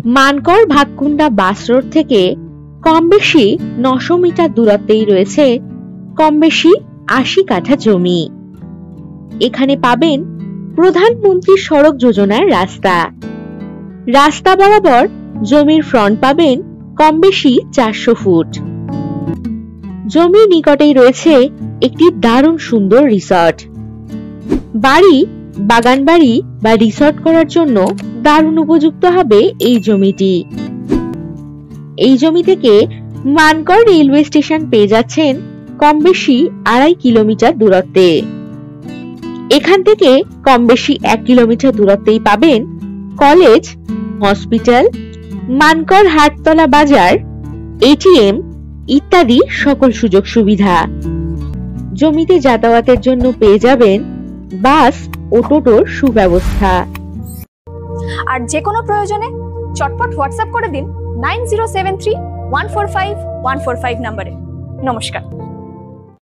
মানকড় ভাতকুন্ডা বাস road থেকে কম বেশি 900 metre দূরত্বেই রয়েছে কম বেশি 80 কাঠা জমি। এখানে পাবেন প্রধানমন্ত্রী সড়ক যোজনার রাস্তা। রাস্তা বরাবর জমির ফ্রন্ট পাবেন কম বেশি 400 ফুট। জমির নিকটেই রয়েছে একটি দারুণ সুন্দর রিসর্ট। বাড়ি, বাগান বাড়ি বা রিসর্ট করার জন্য দারুণ উপযুক্ত হবে এই জমিটি। এই জমি থেকে মানকড় রেলওয়ে স্টেশন পেয়ে যাচ্ছেন কম বেশি 2.5 কিলোমিটার দূরত্বে। এখান থেকে কম বেশি 1 কিলোমিটার দূরত্বেই পাবেন কলেজ, হসপিটাল, মানকড় হাটতলা বাজার, এটিএম ইত্যাদি সকল সুযোগ সুবিধা। জমিতে যাতায়াতের জন্য পেয়ে যাবেন বাস ও টোটোর সুব্যবস্থা। আর যে কোনো প্রয়োজনে চটপট হোয়াটসঅ্যাপ করে দিন 9073145145 নম্বরে। নমস্কার।